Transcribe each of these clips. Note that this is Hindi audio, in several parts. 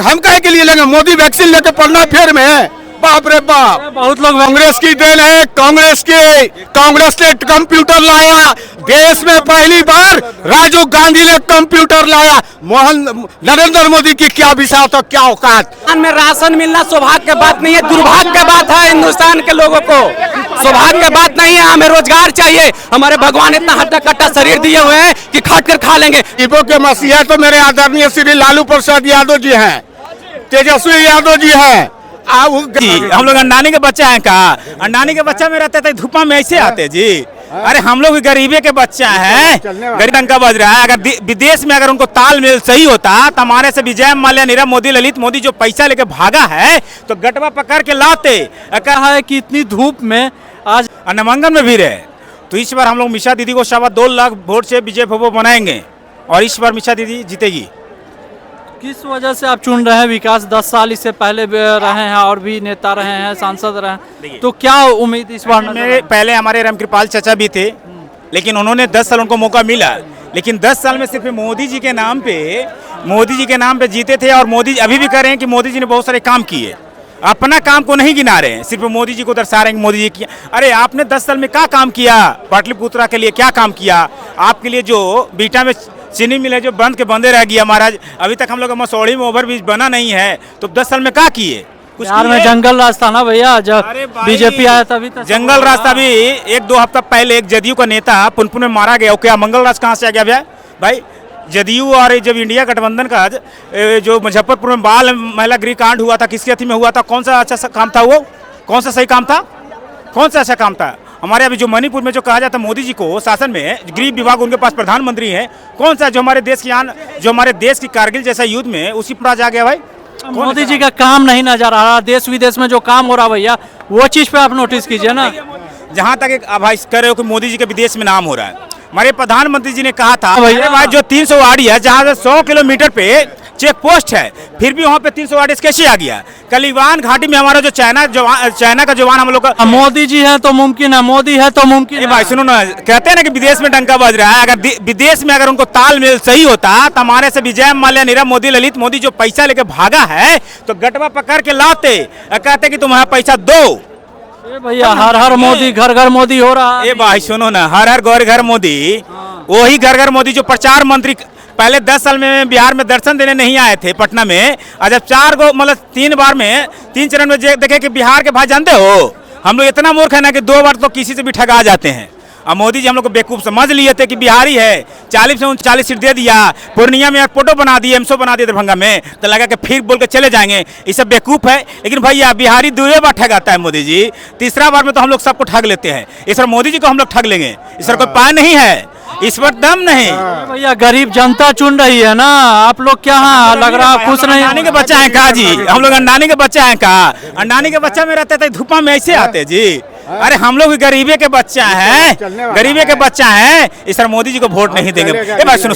हम काहे के लिए लेंगे? मोदी वैक्सीन लेके पढ़ना फेर में है। बाप रे बाप, बहुत लोग कांग्रेस की देन है। कांग्रेस ने कंप्यूटर लाया देश में पहली बार। राजीव गांधी ने कंप्यूटर लाया। नरेंद्र मोदी की क्या विशाल और क्या औकात। में राशन मिलना सौभाग्य की बात नहीं है, दुर्भाग्य की बात है। हिंदुस्तान के लोगों को सौभाग्य की बात नहीं है। हमें रोजगार चाहिए। हमारे भगवान इतना हट्टा कट्टा शरीर दिए हुए हैं कि खट कर खा लेंगे। गरीबों के मसीहा तो मेरे आदरणीय श्री लालू प्रसाद यादव जी हैं, तेजस्वी यादव जी हैं। हम लोग अंडानी के बच्चा हैं। कहा अंडानी के बच्चा में रहते थे, धूपा में ऐसे आते जी। अरे हम लोग गरीबी के बच्चा हैं। गरीब टंका बज रहा है। अगर विदेश में अगर उनको तालमेल सही होता तो हमारे से विजय माल्या, नीरव मोदी, ललित मोदी जो पैसा लेके भागा है तो गटवा पकड़ के लाते। कहा है कि इतनी धूप में आज नामांकन में भीड़ है। तो इस बार हम लोग मिशा दीदी को 2.25 लाख वोट से विजय भव बनाएंगे और इस बार मिशा दीदी जीतेगी। किस वजह से आप चुन रहे हैं? विकास 10 साल इससे पहले रहे हैं और भी नेता रहे हैं, सांसद रहे हैं, तो क्या उम्मीद इस बार? पहले हमारे रामकृपाल चाचा भी थे, लेकिन उन्होंने 10 साल उनको मौका मिला। लेकिन 10 साल में सिर्फ मोदी जी के नाम पे जीते थे। और मोदी अभी भी कह रहे हैं कि मोदी जी ने बहुत सारे काम किए। अपना काम को नहीं गिना रहे हैं, सिर्फ मोदी जी को दर्शा रहे हैं कि मोदी जी किया। अरे आपने 10 साल में क्या काम किया? पाटलिपुत्रा के लिए क्या काम किया? आपके लिए जो बीटा में चीनी मिल है जो बंद के बंदे रह गया महाराज, अभी तक हम लोग मसौड़ी में ओवरब्रिज बना नहीं है। तो 10 साल में क्या किए? बिहार में जंगल रास्ता ना भैया, जब बीजेपी आया तभी तक जंगल रास्ता भी 1-2 हफ्ता पहले एक जदयू का नेता पुनपुन में मारा गया। क्या मंगल राज कहाँ से आ गया भाई? जदयू और जब इंडिया गठबंधन का जो मुजफ्फरपुर में बाल महिला गृह कांड हुआ था, किसके अथी में हुआ था? कौन सा अच्छा काम था वो? कौन सा सही काम था? कौन सा अच्छा काम था? हमारे अभी जो मणिपुर में जो कहा जाता है मोदी जी को शासन में गृह विभाग, उनके पास प्रधानमंत्री हैं। कौन सा जो हमारे देश की कारगिल जैसा युद्ध में उसी पर आ गया भाई? मोदी जी का काम नहीं नजर आ रहा। देश विदेश में जो काम हो रहा भैया, वो चीज पे आप नोटिस कीजिए ना। जहाँ तक भाई कह रहे हो कि मोदी जी के विदेश में नाम हो रहा है, हमारे प्रधानमंत्री जी ने कहा था भाई जो 300 आड़ी है, जहाँ से 100 किलोमीटर पे चेक पोस्ट है, फिर भी वहाँ पे 300 आड़ी कैसे आ गया? कलिवान घाटी में हमारा जो चाइना का जवान हम लोग का, मोदी जी है तो मुमकिन है, मोदी है तो मुमकिन है। भाई सुनो ना, कहते हैं ना कि विदेश में डंका बज रहा है। अगर विदेश में अगर उनको तालमेल सही होता तो हमारे से विजय माल्या, नीरव मोदी, ललित मोदी जो पैसा लेके भागा है तो गटवा पकड़ के लाते, कहते कि तुम्हारा पैसा दो। भैया हर हर मोदी, घर घर मोदी हो रहा है। भाई सुनो ना, हर हर घर मोदी, वही घर घर मोदी जो प्रचार मंत्री पहले 10 साल में बिहार में दर्शन देने नहीं आए थे पटना में। और जब 3 चरण में देखे कि बिहार के भाई जानते हो, हम लोग इतना मूर्ख है ना कि 2 बार तो किसी से भी ठगा जाते हैं। और मोदी जी हम लोग को बेवकूफ समझ लिए थे कि बिहारी है, 40 से 39 सीट दे दिया। पूर्णिया में एयरपोर्टो बना दिए, एम्सो बना दिए दरभंगा में, तो लगा कि फिर बोल के चले जाएंगे। ये सब बेवकूफ है। लेकिन भैया बिहारी 2 बार ठगाता है मोदी जी, 3रा बार में तो हम लोग सबको ठग लेते हैं। इस बार मोदी जी को हम लोग ठग लेंगे। इस बार कोई पाय नहीं है, इस पर दम नहीं। भैया गरीब जनता चुन रही है ना, आप लोग क्या लग रहा खुश नहीं? अंडानी के बच्चा है कहा जी? हम लोग अंडानी के बच्चा हैं। कहा अंडानी के बच्चा में रहते थे, धूपा में ऐसे आते जी। अरे हम लोग गरीबी के बच्चा हैं, गरीबी के बच्चा हैं। इस तरह मोदी जी को वोट नहीं देंगे। भाई सुनो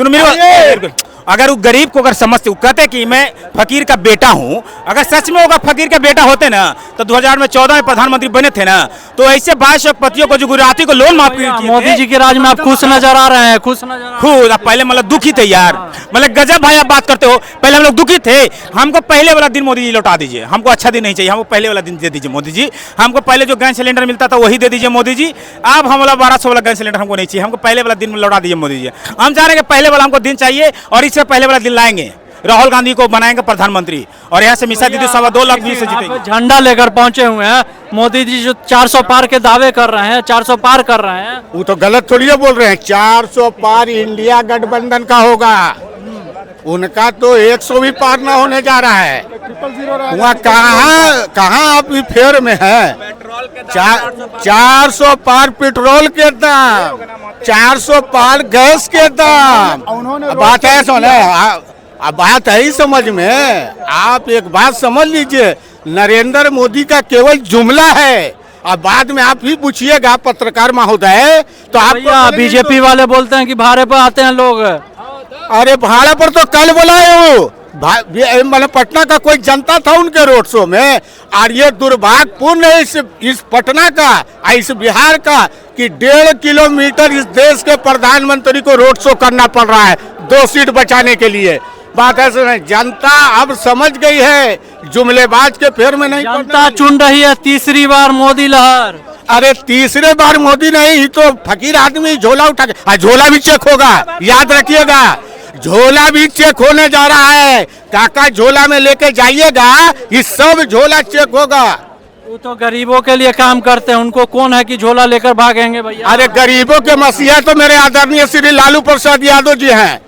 मेरे, अगर वो गरीब को अगर समझते, वो कहते कि मैं फकीर का बेटा हूँ, अगर सच में होगा फकीर का बेटा होते ना तो 2014 में प्रधानमंत्री बने थे ना, तो ऐसे 22 पतियों को जो गुजराती को लोन माफ किए। मोदी जी के राज में आप खुश नजर आ रहे हैं? खुश पहले मतलब दुखी थे यार, मतलब गजब भाई आप बात करते हो। पहले हम लोग दुखी थे। हमको पहले वाला दिन मोदी जी लौटा दीजिए। हमको अच्छा दिन नहीं चाहिए, हमको पहले वाला दिन दे दीजिए मोदी जी। हमको पहले जो गैस सिलेंडर मिलता था वही दे दीजिए मोदी जी। अब हम वाला 1200 वाला गैस सिलेंडर हमको नहीं चाहिए, हमको पहले वाला दिन लौटा दीजिए मोदी जी। हम चाह रहे हैं कि पहले वाला हमको दिन चाहिए और इससे पहले वाला दिन लाएंगे। राहुल गांधी को बनाएंगे प्रधानमंत्री और यहाँ से मिशा दीदी 2.25 लाख से जीतेंगे। झंडा लेकर पहुंचे हुए हैं मोदी जी, जो 400 पार के दावे कर रहे हैं, 400 पार कर रहे हैं। वो तो गलत थोड़ी है बोल रहे हैं। 400 पार इंडिया गठबंधन का होगा, उनका तो 100 भी पार ना होने जा रहा है। वहाँ कहाँ आप फेर में है? 400 पार पेट्रोल के दाम, 400 पार गैस के दाम। बात है सोने, बात है ही समझ में। आप एक बात समझ लीजिए, नरेंद्र मोदी का केवल जुमला है और बाद में आप ही पूछिएगा पत्रकार महोदय तो आप। बीजेपी वाले बोलते हैं कि भाड़े पर आते हैं लोग। अरे भाड़ा पर तो कल बुलाए हो, मतलब पटना का कोई जनता था उनके रोड शो में। और ये दुर्भाग्यपूर्ण है इस पटना का, इस बिहार का, कि 1.5 किलोमीटर इस देश के प्रधानमंत्री को रोड शो करना पड़ रहा है 2 सीट बचाने के लिए। बात ऐसे नहीं, जनता अब समझ गई है, जुमलेबाज के फेर में नहीं जनता पड़ना। चुन रही है तीसरी बार मोदी लहर। अरे तीसरे बार मोदी नहीं, ये तो फकीर आदमी झोला उठा के, झोला भी चेक होगा, याद रखिएगा, झोला भी चेक होने जा रहा है। काका झोला में लेके जाइएगा, ये सब झोला चेक होगा। वो तो गरीबों के लिए काम करते हैं, उनको कौन है कि झोला लेकर भागेंगे भैया। अरे गरीबों के मसीहा तो मेरे आदरणीय श्री लालू प्रसाद यादव जी हैं,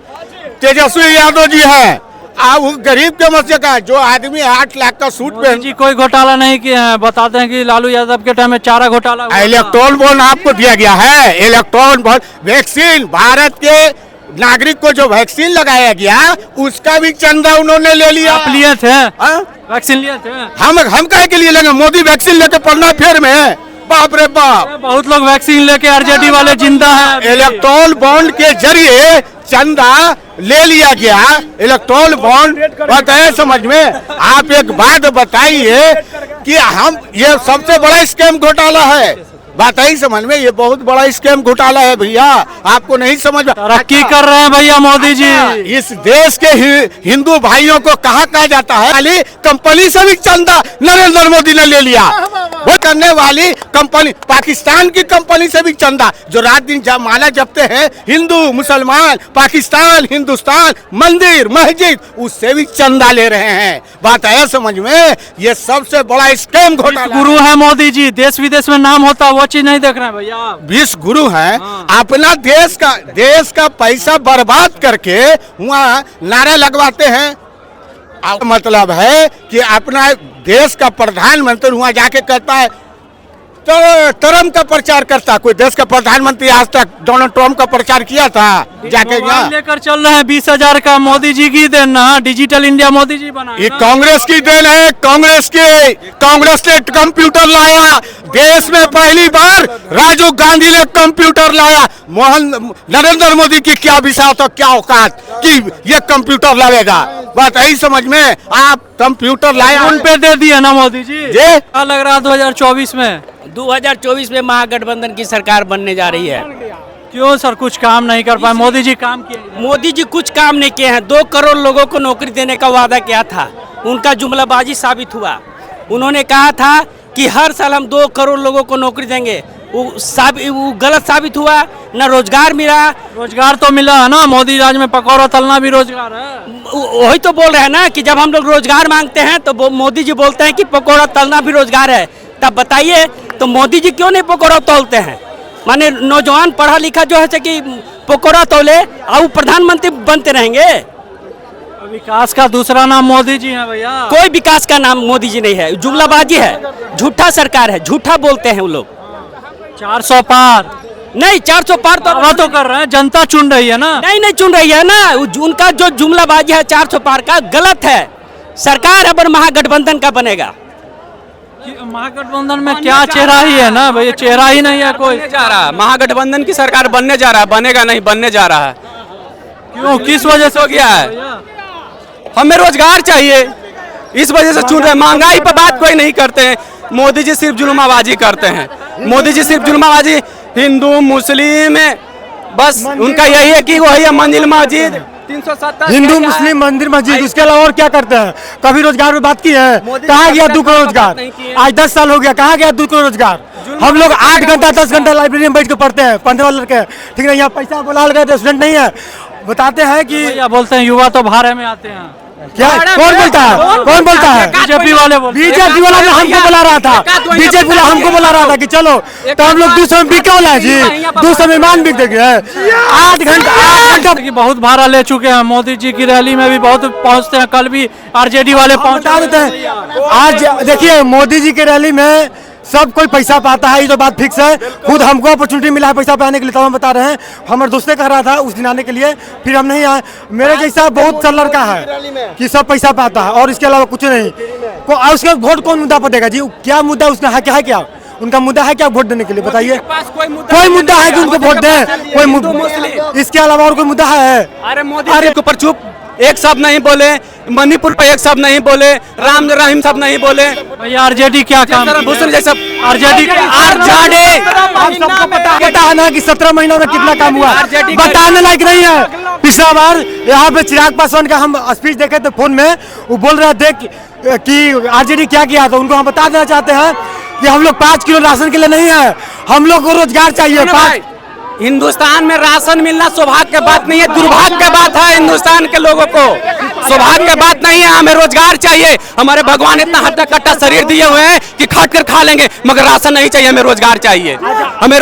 तेजस्वी यादव जी हैं। अब वो गरीब के मसीहा का जो आदमी 8 लाख का सूट मोदी जी कोई घोटाला नहीं किए हैं, बताते हैं कि लालू यादव के टाइम में चारा घोटाला हुआ था। इलेक्ट्रॉन बॉन्ड आपको दिया गया है, इलेक्ट्रॉन बॉन्ड, वैक्सीन, भारत के नागरिक को जो वैक्सीन लगाया गया उसका भी चंदा उन्होंने ले लिया। आप लिए थे हाँ? वैक्सीन लिए थे? हम काहे के लिए लेंगे, मोदी वैक्सीन लेके पढ़ना फेर में है, बाप रे बाप। बहुत लोग वैक्सीन लेके आरजेडी वाले जिंदा हैं। इलेक्ट्रॉन बॉन्ड के जरिए चंदा ले लिया गया, इलेक्ट्रॉन बॉन्ड बताए समझ में। आप एक बात बताइए कि हम ये सबसे बड़ा स्कैम घोटाला है, बात ही समझ में, ये बहुत बड़ा स्कैम घोटाला है भैया, आपको नहीं समझ में। तरक्की कर रहे हैं भैया मोदी जी। इस देश के हिंदू भाइयों को कहाँ कहा जाता है, खाली कंपनी से भी चंदा नरेंद्र मोदी ने ले लिया। वो करने वाली कंपनी, पाकिस्तान की कंपनी से भी चंदा, जो रात दिन माला जपते हैं हिंदू मुसलमान, पाकिस्तान हिंदुस्तान, मंदिर मस्जिद, उससे भी चंदा ले रहे हैं। बात है समझ में, ये सबसे बड़ा स्कैम घोटाला। गुरु है मोदी जी, देश विदेश में नाम होता है, वो चीज नहीं देख रहे हैं भैया आप। 20 गुरु हैं, हाँ। अपना देश का पैसा बर्बाद करके वहाँ नारा लगवाते हैं। मतलब है कि अपना देश का प्रधानमंत्री वहाँ जाके कहता है, ट्रम्प का प्रचार करता। कोई देश का प्रधानमंत्री आज तक डोनाल्ड ट्रम्प का प्रचार किया था जाके मोबाइल यहाँ? लेकर चल रहे हैं 20,000 का, मोदी जी की देन ना, डिजिटल इंडिया मोदी जी बना ये कांग्रेस की देन है, कांग्रेस ने कंप्यूटर लाया देश में, पहली बार राजीव गांधी ने कंप्यूटर लाया। नरेंद्र मोदी की क्या विश्वास और क्या औकात कि ये कंप्यूटर लाएगा, बात यही समझ में। आप कंप्यूटर लाया, उन पे दे दिए ना मोदी जी। ये क्या लग रहा है 2024 में? 2024 में महागठबंधन की सरकार बनने जा रही है। क्यों सर, कुछ काम नहीं कर पाए? मोदी जी काम किए। मोदी जी कुछ काम नहीं किए हैं। 2 करोड़ लोगों को नौकरी देने का वादा किया था, उनका जुमलाबाजी साबित हुआ। उन्होंने कहा था कि हर साल हम 2 करोड़ लोगों को नौकरी देंगे, वो गलत साबित हुआ। न रोजगार मिला। रोजगार तो मिला है ना, मोदी राज में पकौड़ा तलना भी रोजगार है। वही तो बोल रहे हैं ना कि जब हम लोग रोजगार मांगते हैं तो मोदी जी बोलते हैं कि पकौड़ा तलना भी रोजगार है। तब बताइए, तो मोदी जी क्यों नहीं पकौड़ा तोलते हैं? माने नौजवान पढ़ा लिखा जो है कि पकौड़ा तोले और प्रधानमंत्री बनते रहेंगे। विकास का दूसरा नाम मोदी जी है भैया। कोई विकास का नाम मोदी जी नहीं है, जुमलाबाजी है, झूठा सरकार है, झूठा बोलते हैं वो लोग। 400 पार नहीं, 400 पार तो कर रहे हैं, जनता चुन रही है ना। नहीं चुन रही है ना, उनका जो जुमलाबाजी है 400 पार का गलत है। सरकार अब महागठबंधन का बनेगा। महागठबंधन में क्या चेहरा ही है ना भैया, चेहरा ही नहीं है कोई। जा रहा है महागठबंधन की सरकार बनने जा रहा है, बनेगा नहीं, बनने जा रहा है। क्यों, किस वजह से हो गया है? हमें रोजगार चाहिए, इस वजह से चुन रहे हैं। महंगाई पर बात कोई नहीं करते हैं, मोदी जी सिर्फ जुल्माबाजी करते हैं। मोदी जी सिर्फ जुल्माबाजी, हिंदू मुस्लिम, बस उनका यही है कि वही है मंदिर मस्जिद, 370 हिंदू मुस्लिम मंदिर मस्जिद, उसके अलावा और क्या करते हैं? कभी रोजगार में बात की है? कहाँ गया 2 करोड़ रोजगार? आज 10 साल हो गया, कहाँ गया 2 करोड़ रोजगार? हम लोग 8 घंटा 10 घंटा लाइब्रेरी में बैठ के पढ़ते हैं, 15 लड़के, ठीक है, यहाँ पैसा बुला गए, स्टूडेंट नहीं है। बताते हैं कि भैया बोलते हैं युवा तो भाड़े में आते हैं। क्या, कौन बोलता है? कौन बोलता है? बीजेपी वाले बोलते हैं। बीजेपी वाला ने हमको बुला रहा था, बीजेपी वाला हमको बुला रहा था कि चलो, तो हम लोग 200 में बिके वाला है जी, 200 में मान बिक देंगे। 8 घंटा की बहुत भाड़ा ले चुके हैं, मोदी जी की रैली में भी बहुत पहुंचते हैं, कल भी आरजेडी वाले बता देते हैं। आज देखिए, मोदी जी के रैली में सब कोई पैसा पाता है, ये तो बात फिक्स है। खुद हमको अपॉर्चुनिटी मिला है पैसा पाने के लिए, तब हम बता रहे हैं। हमारे दोस्त ने कह रहा था उस दिन आने के लिए, फिर हम नहीं आए। मेरे जैसा बहुत सा लड़का है कि सब पैसा पाता है और इसके अलावा कुछ नहीं। उसके वोट कौन मुद्दा पर देगा जी? क्या मुद्दा उसका है? क्या है? क्या उनका मुद्दा है? क्या वोट देने के लिए बताइए? कोई मुद्दा है कि उनको वोट दें? कोई मुद्दा इसके अलावा और कोई मुद्दा है? अरे मोदी के ऊपर चुप, एक शब्द नहीं बोले, मणिपुर पे एक शब्द नहीं बोले, राम रहीम शब्द नहीं बोले। भैया आरजेडी क्या काम? भूषण जैसा आरजेडी आप सबको पता है ना कि 17 महीनों में कितना काम हुआ, बताने लायक नहीं है। पिछला बार यहाँ पे चिराग पासवान का हम स्पीच देखे थे फोन में, वो बोल रहे थे कि आरजेडी क्या किया था। उनको हम बता देना चाहते हैं कि हम लोग 5 किलो राशन के लिए नहीं है, हम लोग को रोजगार चाहिए। हिंदुस्तान में राशन मिलना सौभाग्य की बात नहीं है, दुर्भाग्य की बात है। हिंदुस्तान के लोगों को सौभाग्य की बात नहीं है, हमें रोजगार चाहिए। हमारे भगवान इतना हड्डा कट्टा शरीर दिए हुए हैं कि खाट कर खा लेंगे, मगर राशन नहीं चाहिए, हमें रोजगार चाहिए। हमें